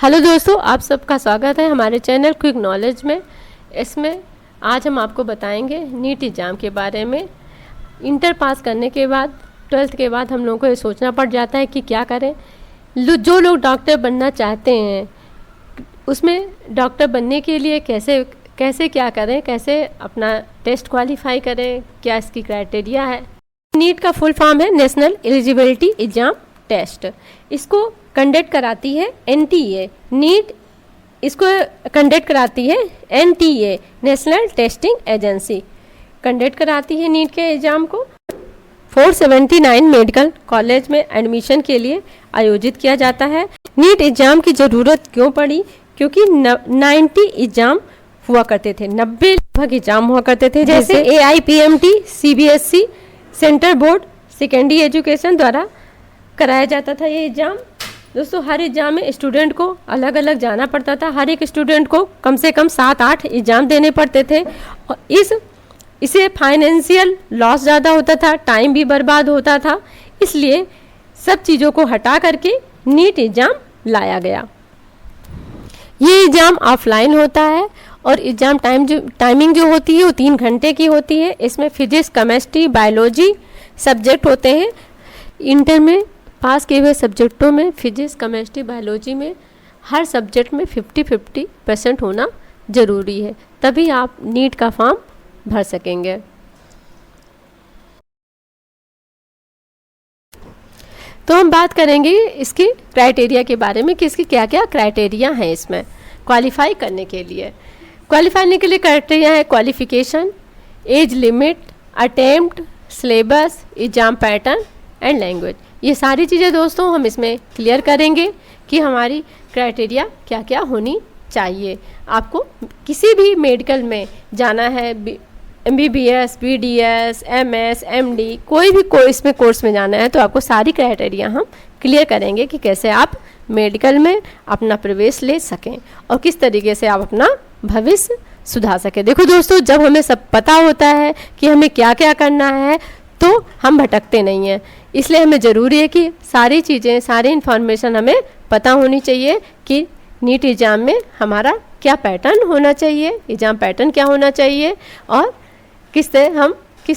Hello दोस्तों, आप सबका स्वागत है हमारे चैनल क्विक नॉलेज में। इसमें आज हम आपको बताएंगे नीट एग्ज़ाम के बारे में। इंटर पास करने के बाद 12th के बाद हम लोगों को ये सोचना पड़ जाता है कि क्या करें। जो लोग डॉक्टर बनना चाहते हैं उसमें डॉक्टर बनने के लिए कैसे क्या करें, कैसे अपना टेस्ट क्वालिफाई करें, क्या इसकी क्राइटेरिया है। नीट का फुल फॉर्म है नेशनल एलिजिबिलिटी एग्ज़ाम टेस्ट। इसको कंडक्ट कराती है NTA। नीट इसको कंडक्ट कराती है NTA, national testing agency conduct कराती है नीट के एग्ज़ाम को। 479 मेडिकल कॉलेज में एडमिशन के लिए आयोजित किया जाता है। नीट एग्ज़ाम की ज़रूरत क्यों पड़ी? क्योंकि 90 एग्ज़ाम हुआ करते थे, 90 लगभग एग्ज़ाम हुआ करते थे, जैसे AIPMT, CBSE, central board secondary education द्वारा कराया जाता था ये एग्ज़ाम। दोस्तों, हर एग्ज़ाम में स्टूडेंट को अलग अलग जाना पड़ता था। हर एक स्टूडेंट को कम से कम 7-8 एग्ज़ाम देने पड़ते थे और इसे फाइनेंशियल लॉस ज़्यादा होता था, टाइम भी बर्बाद होता था। इसलिए सब चीज़ों को हटा करके नीट एग्ज़ाम लाया गया। ये एग्ज़ाम ऑफलाइन होता है और एग्ज़ाम टाइमिंग जो होती है वो 3 घंटे की होती है। इसमें फिजिक्स, केमिस्ट्री, बायोलॉजी सब्जेक्ट होते हैं। इंटर में पास किए हुए सब्जेक्टों में फिजिक्स, केमिस्ट्री, बायोलॉजी में हर सब्जेक्ट में 50-50% होना ज़रूरी है, तभी आप नीट का फॉर्म भर सकेंगे। तो हम बात करेंगे इसके क्राइटेरिया के बारे में कि इसकी क्या क्या क्राइटेरिया हैं इसमें क्वालिफाई करने के लिए। क्वालिफाई करने के लिए क्राइटेरिया है qualification, age limit, attempt, syllabus, exam pattern and language. ये सारी चीज़ें दोस्तों हम इसमें क्लियर करेंगे कि हमारी क्राइटेरिया क्या क्या होनी चाहिए। आपको किसी भी मेडिकल में जाना है, MBBS, BDS, MS, MD, कोई भी इसमें कोर्स में जाना है तो आपको सारी क्राइटेरिया हम क्लियर करेंगे कि कैसे आप मेडिकल में अपना प्रवेश ले सकें और किस तरीके से आप अपना भविष्य सुधार सकें। देखो दोस्तों, जब हमें सब पता होता है कि हमें क्या क्या करना है तो हम भटकते नहीं हैं। इसलिए हमें ज़रूरी है कि सारी चीज़ें, सारी इन्फॉर्मेशन हमें पता होनी चाहिए कि नीट एग्ज़ाम में हमारा क्या पैटर्न होना चाहिए, एग्ज़ाम पैटर्न क्या होना चाहिए और किस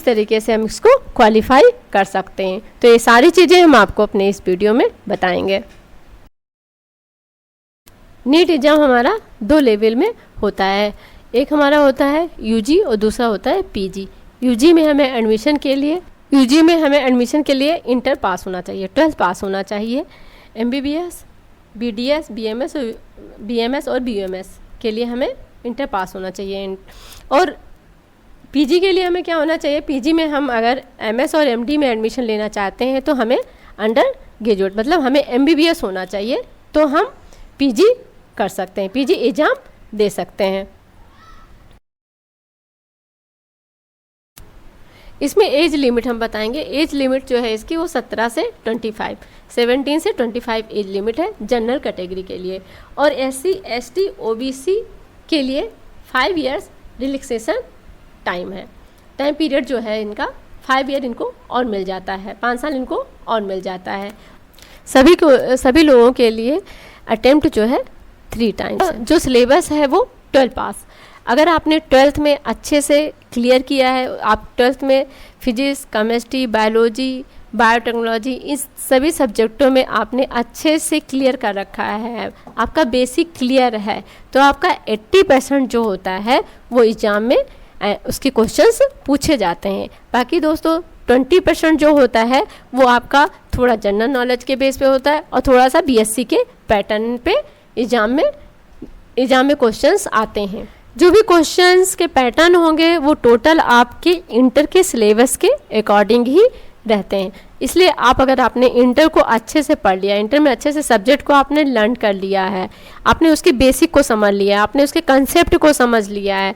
तरीके से हम इसको क्वालिफाई कर सकते हैं। तो ये सारी चीज़ें हम आपको अपने इस वीडियो में बताएंगे। नीट एग्ज़ाम हमारा 2 लेवल में होता है। एक हमारा होता है UG और दूसरा होता है PG। UG में हमें एडमिशन के लिए इंटर पास होना चाहिए, 12th पास होना चाहिए। MBBS, BDS, BMS और BUMS के लिए हमें इंटर पास होना चाहिए। और PG के लिए हमें क्या होना चाहिए? PG में हम अगर MS और MD में एडमिशन लेना चाहते हैं तो हमें अंडर ग्रेजुएट, मतलब हमें MBBS होना चाहिए तो हम PG कर सकते हैं, PG एग्ज़ाम दे सकते हैं। इसमें एज लिमिट हम बताएंगे। एज लिमिट जो है इसकी वो 17 से 25 एज लिमिट है जनरल कैटेगरी के लिए। और SC, ST, OBC के लिए 5 इयर्स रिलैक्सेशन टाइम है। टाइम पीरियड जो है इनका 5 ईयर इनको और मिल जाता है, 5 साल इनको और मिल जाता है। सभी लोगों के लिए अटेम्प्ट जो है 3 टाइम्स है। जो सिलेबस है वो 12 पास। अगर आपने 12th में अच्छे से क्लियर किया है, आप 12th में फिजिक्स, केमिस्ट्री, बायोलॉजी, बायोटेक्नोलॉजी, इस सभी सब्जेक्टों में आपने अच्छे से क्लियर कर रखा है, आपका बेसिक क्लियर है, तो आपका 80% जो होता है वो एग्ज़ाम में उसके क्वेश्चंस पूछे जाते हैं। बाकी दोस्तों 20% जो होता है वो आपका थोड़ा जनरल नॉलेज के बेस पे होता है और थोड़ा सा BSc के पैटर्न पे एग्ज़ाम में क्वेश्चंस आते हैं। जो भी क्वेश्चंस के पैटर्न होंगे वो टोटल आपके इंटर के सिलेबस के अकॉर्डिंग ही रहते हैं। इसलिए अगर आपने इंटर को अच्छे से पढ़ लिया, इंटर में अच्छे से सब्जेक्ट को आपने लर्न कर लिया है, आपने उसके बेसिक को समझ लिया है, आपने उसके कंसेप्ट को समझ लिया है,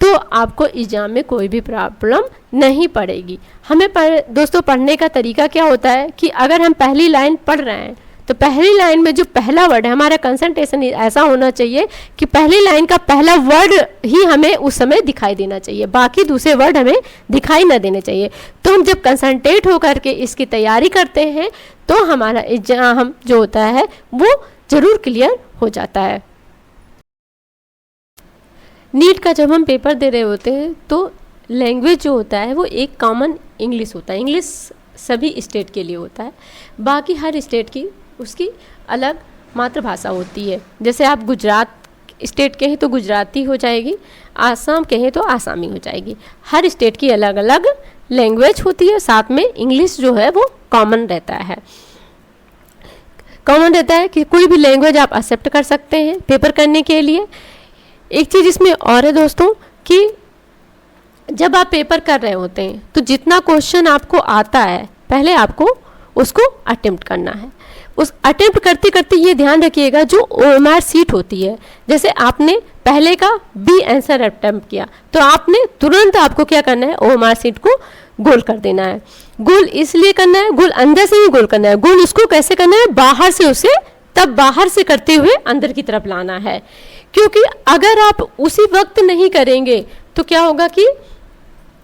तो आपको एग्ज़ाम में कोई भी प्रॉब्लम नहीं पड़ेगी। दोस्तों पढ़ने का तरीका क्या होता है कि अगर हम पहली लाइन पढ़ रहे हैं तो पहली लाइन में जो पहला वर्ड है, हमारा कंसंट्रेशन ऐसा होना चाहिए कि पहली लाइन का पहला वर्ड ही हमें उस समय दिखाई देना चाहिए, बाकी दूसरे वर्ड हमें दिखाई ना देने चाहिए। तो हम जब कंसंट्रेट होकर के इसकी तैयारी करते हैं तो हमारा एग्जाम जो होता है वो ज़रूर क्लियर हो जाता है। नीट का जब हम पेपर दे रहे होते हैं तो लैंग्वेज जो होता है वो एक कॉमन इंग्लिश होता है। इंग्लिश सभी स्टेट के लिए होता है, बाकी हर स्टेट की उसकी अलग मातृभाषा होती है। जैसे आप गुजरात स्टेट के हैं तो गुजराती हो जाएगी, आसाम के हैं तो आसामी हो जाएगी। हर स्टेट की अलग अलग लैंग्वेज होती है, साथ में इंग्लिश जो है वो कॉमन रहता है। कॉमन रहता है कि कोई भी लैंग्वेज आप एक्सेप्ट कर सकते हैं पेपर करने के लिए। एक चीज़ इसमें और है दोस्तों कि जब आप पेपर कर रहे होते हैं तो जितना क्वेश्चन आपको आता है पहले आपको उसको अटेम्प्ट करना है। उस अटेम्प्ट करते करते ये ध्यान रखिएगा जो OMR सीट होती है, जैसे आपने पहले का बी आंसर अटेम्प्ट किया तो आपने तुरंत आपको क्या करना है, OMR सीट को गोल कर देना है। गोल इसलिए करना है, गोल अंदर से ही गोल करना है। गोल उसको कैसे करना है, बाहर से उसे तब बाहर से करते हुए अंदर की तरफ लाना है, क्योंकि अगर आप उसी वक्त नहीं करेंगे तो क्या होगा कि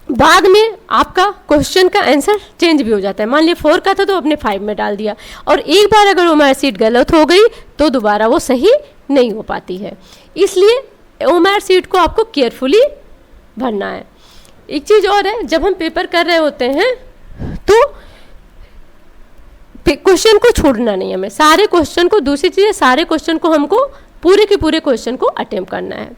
बाद में आपका क्वेश्चन का आंसर चेंज भी हो जाता है। मान लिया 4 का था तो आपने 5 में डाल दिया, और एक बार अगर OMR सीट गलत हो गई तो दोबारा वो सही नहीं हो पाती है। इसलिए OMR सीट को आपको केयरफुली भरना है। एक चीज़ और है, जब हम पेपर कर रहे होते हैं तो क्वेश्चन को छोड़ना नहीं हमें, सारे क्वेश्चन को, दूसरी चीज़ है सारे क्वेश्चन को हमको पूरे के पूरे क्वेश्चन को अटेम्प्ट करना है।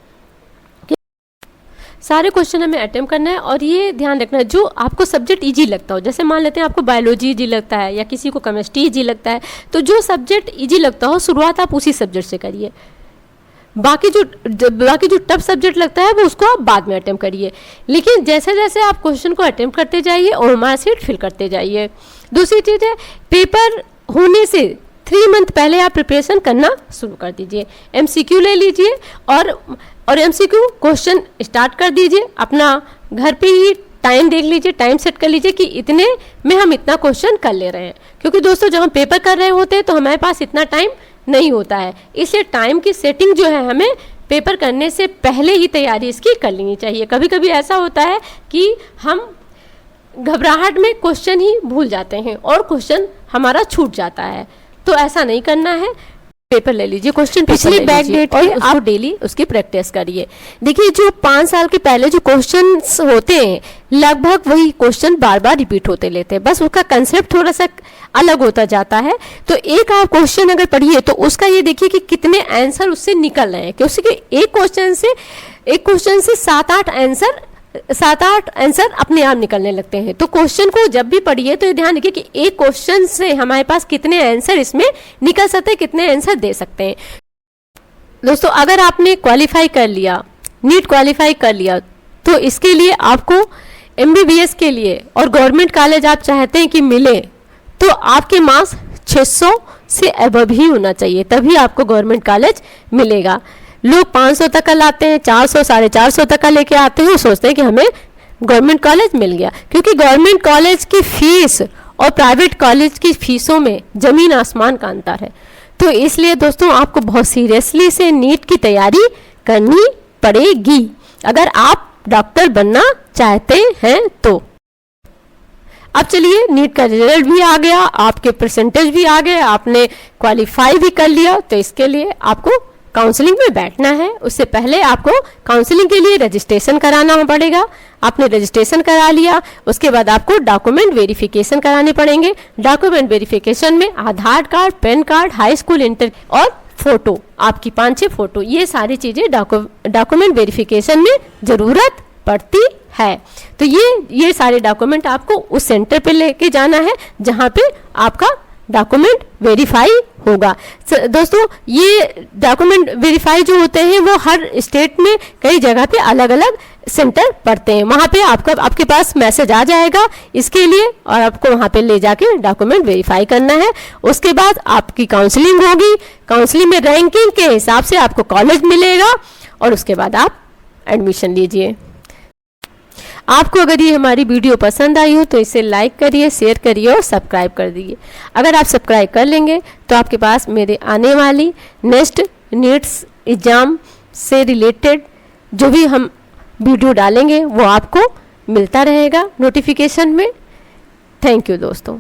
सारे क्वेश्चन हमें अटेम्प्ट करना है, और ये ध्यान रखना है जो आपको सब्जेक्ट इजी लगता हो। जैसे मान लेते हैं आपको बायोलॉजी इजी लगता है या किसी को केमिस्ट्री इजी लगता है, तो जो सब्जेक्ट इजी लगता हो शुरुआत आप उसी सब्जेक्ट से करिए। बाकी जो टफ सब्जेक्ट लगता है वो उसको आप बाद में अटेम्प्ट करिए। लेकिन जैसे जैसे आप क्वेश्चन को अटेम्प्ट करते जाइए OMR सीट फिल करते जाइए। दूसरी चीज़ है, पेपर होने से 3 मंथ पहले आप प्रिपरेशन करना शुरू कर दीजिए। MCQ ले लीजिए और MCQ क्वेश्चन स्टार्ट कर दीजिए। अपना घर पे ही टाइम देख लीजिए, टाइम सेट कर लीजिए कि इतने में हम इतना क्वेश्चन कर ले रहे हैं, क्योंकि दोस्तों जब हम पेपर कर रहे होते हैं तो हमारे पास इतना टाइम नहीं होता है। इसलिए टाइम की सेटिंग जो है हमें पेपर करने से पहले ही तैयारी इसकी कर लेनी चाहिए। कभी कभी ऐसा होता है कि हम घबराहट में क्वेश्चन ही भूल जाते हैं और क्वेश्चन हमारा छूट जाता है, तो ऐसा नहीं करना है। पेपर ले लीजिए, क्वेश्चन पिछली बैक डेट और आप डेली उसकी प्रैक्टिस करिए। देखिए जो 5 साल के पहले जो क्वेश्चंस होते हैं लगभग वही क्वेश्चन बार बार रिपीट होते लेते हैं, बस उसका कंसेप्ट थोड़ा सा अलग होता जाता है। तो एक आप क्वेश्चन अगर पढ़िए तो उसका ये देखिए कि कितने आंसर उससे निकल रहे हैं, क्योंकि एक क्वेश्चन से 7-8 आंसर अपने आप निकलने लगते हैं। तो क्वेश्चन को जब भी पढ़िए तो ये ध्यान रखिए कि एक क्वेश्चन से हमारे पास कितने आंसर इसमें निकल सकते हैं, कितने आंसर दे सकते हैं। दोस्तों अगर आपने क्वालिफाई कर लिया, नीट क्वालिफाई कर लिया, तो इसके लिए आपको MBBS के लिए और गवर्नमेंट कॉलेज आप चाहते हैं कि मिले तो आपके मार्क्स 600 से अबव ही होना चाहिए, तभी आपको गवर्नमेंट कॉलेज मिलेगा। लोग 500 तक का लाते हैं, 400 450 तक का लेके आते हैं, सोचते हैं कि हमें गवर्नमेंट कॉलेज मिल गया, क्योंकि गवर्नमेंट कॉलेज की फीस और प्राइवेट कॉलेज की फीसों में ज़मीन आसमान का अंतर है। तो इसलिए दोस्तों आपको बहुत सीरियसली से नीट की तैयारी करनी पड़ेगी अगर आप डॉक्टर बनना चाहते हैं तो। अब चलिए नीट का रिजल्ट भी आ गया, आपके परसेंटेज भी आ गए, आपने क्वालिफाई भी कर लिया, तो इसके लिए आपको काउंसलिंग में बैठना है। उससे पहले आपको काउंसलिंग के लिए रजिस्ट्रेशन कराना पड़ेगा। आपने रजिस्ट्रेशन करा लिया, उसके बाद आपको डॉक्यूमेंट वेरिफिकेशन कराने पड़ेंगे। डॉक्यूमेंट वेरिफिकेशन में Aadhaar card, PAN card, high school, inter और फोटो, आपकी 5-6 फोटो, ये सारी चीज़ें डॉक्यूमेंट वेरिफिकेशन में ज़रूरत पड़ती है। तो ये सारे डॉक्यूमेंट आपको उस सेंटर पे लेके जाना है जहाँ पे आपका डॉक्यूमेंट वेरीफाई होगा। दोस्तों ये डॉक्यूमेंट वेरीफाई जो होते हैं वो हर स्टेट में कई जगह पे अलग अलग सेंटर पड़ते हैं, वहाँ पे आपके पास मैसेज आ जाएगा इसके लिए, और आपको वहाँ पे ले जाके डॉक्यूमेंट वेरीफाई करना है। उसके बाद आपकी काउंसलिंग होगी, काउंसलिंग में रैंकिंग के हिसाब से आपको कॉलेज मिलेगा और उसके बाद आप एडमिशन लीजिए। आपको अगर ये हमारी वीडियो पसंद आई हो तो इसे लाइक करिए, शेयर करिए और सब्सक्राइब कर दीजिए। अगर आप सब्सक्राइब कर लेंगे तो आपके पास मेरे आने वाली नेक्स्ट नीट्स एग्ज़ाम से रिलेटेड जो भी हम वीडियो डालेंगे वो आपको मिलता रहेगा नोटिफिकेशन में। थैंक यू दोस्तों।